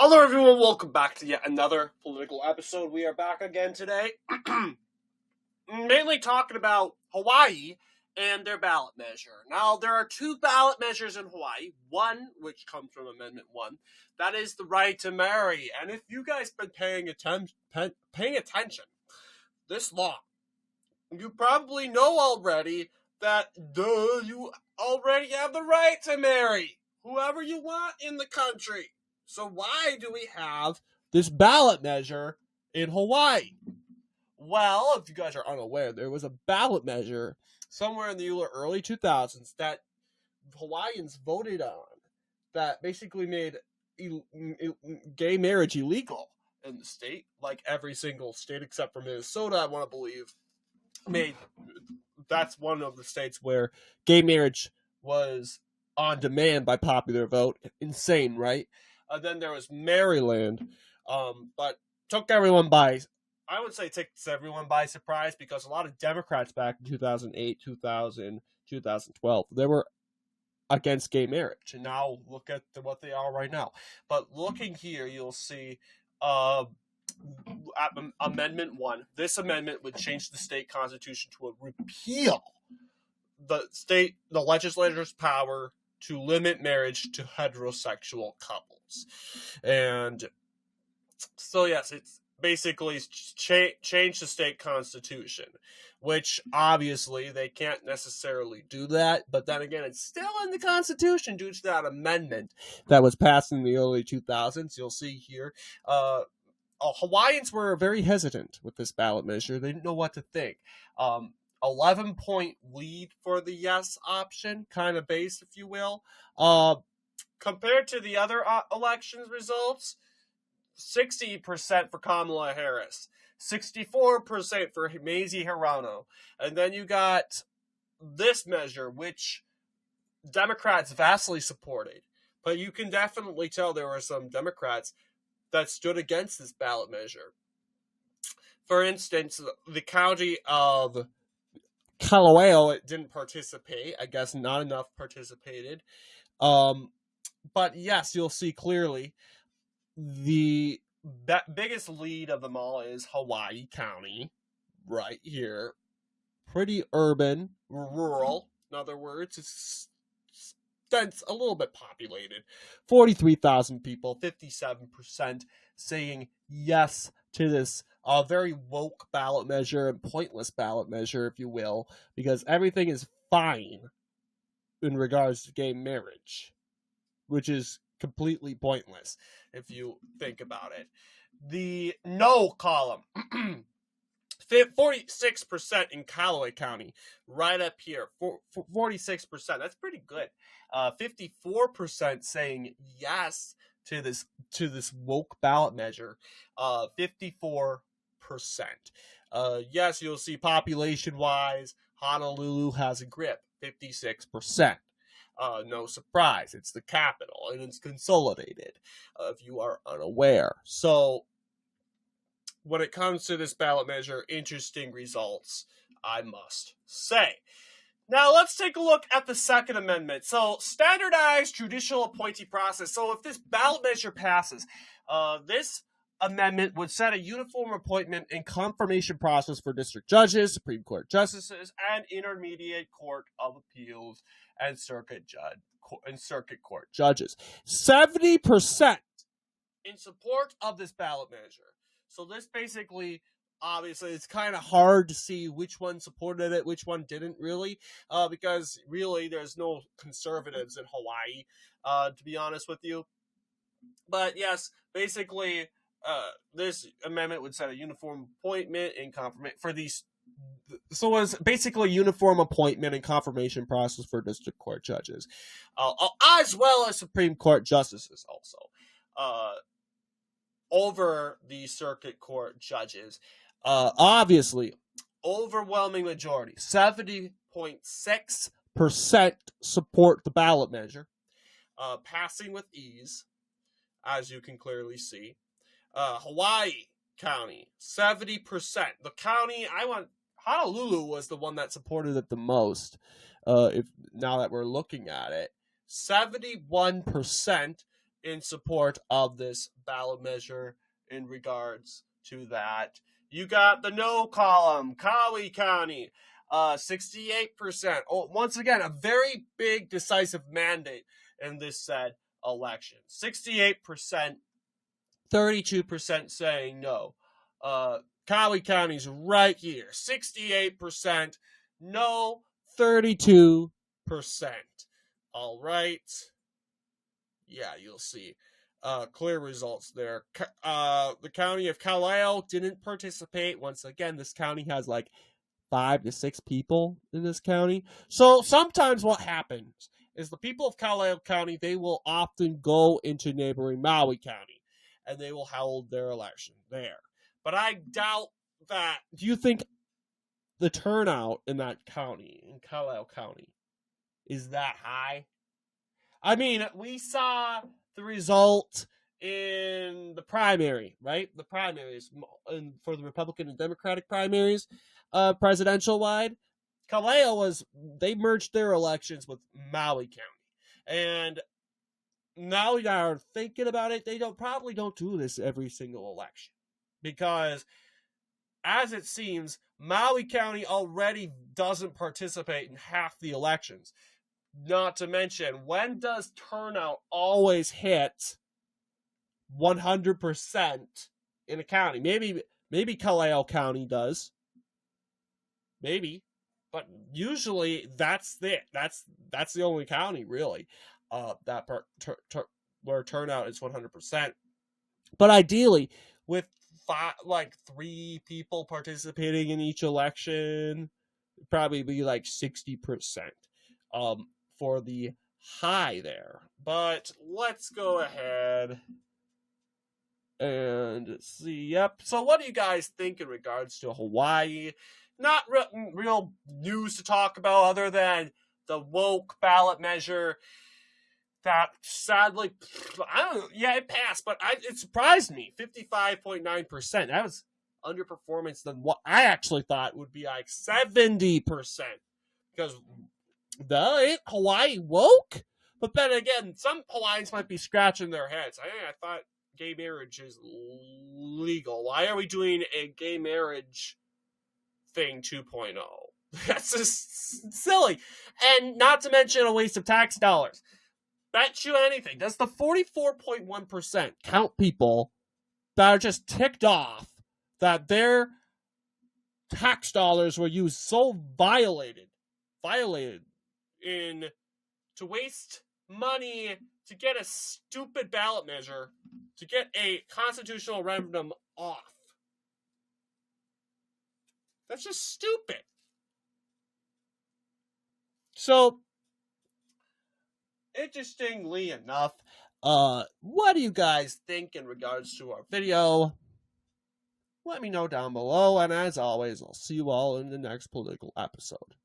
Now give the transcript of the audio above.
Hello everyone, welcome back to yet another political episode. We are back again today, mainly talking about Hawaii and their ballot measure. Now, there are two ballot measures in Hawaii. One, which comes from Amendment 1, that is the right to marry. And if you guys been paying attention, this law, you probably know already that you already have the right to marry whoever you want in the country. So why do we have this ballot measure in Hawaii? Well, if you guys are unaware, there was a ballot measure somewhere in the early 2000s that Hawaiians voted on that basically made gay marriage illegal in the state, like every single state except for Minnesota, I want to believe. That's one of the states where gay marriage was on demand by popular vote. Insane, right? Then there was Maryland, but took everyone by, I would say takes everyone by surprise because a lot of Democrats back in 2008, 2000, 2012, they were against gay marriage. And now look at what they are right now. But looking here, you'll see Amendment 1. This amendment would change the state constitution to repeal the legislature's power to limit marriage to heterosexual couples. And so, yes, it's basically change the state constitution, which obviously they can't necessarily do that. But then again, it's still in the Constitution due to that amendment that was passed in the early 2000s. You'll see here, Hawaiians were very hesitant with this ballot measure. They didn't know what to think. 11-point lead for the yes option, kind of base, if you will. Compared to the other elections results, 60% for Kamala Harris, 64% for Mazie Hirono. And then you got this measure, which Democrats vastly supported. But you can definitely tell there were some Democrats that stood against this ballot measure. For instance, the county of Kalawao, it didn't participate. I guess not enough participated. But yes, you'll see clearly the biggest lead of them all is Hawaii County, right here. Pretty urban, rural. In other words, it's dense, a little bit populated. 43,000 people, 57% saying yes to this very woke ballot measure and pointless ballot measure, if you will, because everything is fine in regards to gay marriage, which is completely pointless if you think about it. The no column, 46% in Callaway County, right up here, 46%. That's pretty good. 54% saying yes to this woke ballot measure. 54%. Yes, you'll see population-wise, Honolulu has a grip, 56%. No surprise, it's the capital, and it's consolidated, if you are unaware. So, when it comes to this ballot measure, interesting results, I must say. Now, let's take a look at the Second Amendment. So, standardized judicial appointee process. So, if this ballot measure passes, this amendment would set a uniform appointment and confirmation process for district judges, Supreme Court justices, and Intermediate Court of Appeals and Circuit Court judges. 70% in support of this ballot measure. So this basically, obviously, it's kind of hard to see which one supported it, which one didn't really, because really there's no conservatives in Hawaii, to be honest with you. But yes, basically, this amendment would set a uniform appointment and confirmation for these. So it was basically a uniform appointment and confirmation process for district court judges, as well as Supreme Court justices also, over the circuit court judges. Obviously, overwhelming majority, 70.6% support the ballot measure, passing with ease, as you can clearly see. Hawaii County, 70%. The county, Honolulu was the one that supported it the most, now that we're looking at it. 71% in support of this ballot measure in regards to that. You got the no column, Kauai County, 68%. Oh, once again, a very big decisive mandate in this said election. 68%, 32% saying no. Kauai County's right here. 68% no, 32%. All right. Yeah, you'll see clear results there. The county of Kalae'o didn't participate. Once again, this county has like 5 to 6 people in this county. So sometimes what happens is the people of Kalae'o County, they will often go into neighboring Maui County, and they will hold their election there. But I doubt that. Do you think the turnout in that county, in Kalae'o County, is that high? I mean, we saw the result in the primary, right? The primaries for the Republican and Democratic primaries, presidential wide. Kalae'o they merged their elections with Maui County. And now we are thinking about it, they probably don't do this every single election. Because, as it seems, Maui County already doesn't participate in half the elections. Not to mention, when does turnout always hit 100% in a county? Maybe Kalae'o County does. Maybe. But usually that's it. That's the only county, really, that where turnout is 100%. But ideally, with 3 people participating in each election, it'd probably be like 60%. For the high there. But let's go ahead and see. Yep. So what do you guys think in regards to Hawaii? Not real news to talk about other than the woke ballot measure that sadly, it passed, but it surprised me. 55.9%. That was underperformance than what I actually thought would be like 70%. Because ain't Hawaii woke? But then again, some Hawaiians might be scratching their heads. I thought gay marriage is legal. Why are we doing a gay marriage thing 2.0? That's just silly. And not to mention a waste of tax dollars. Bet you anything. Does the 44.1% count people that are just ticked off that their tax dollars were used so violated to waste money to get a stupid ballot measure, to get a constitutional referendum off? That's just stupid. So, interestingly enough, what do you guys think in regards to our video? Let me know down below, and as always, I'll see you all in the next political episode.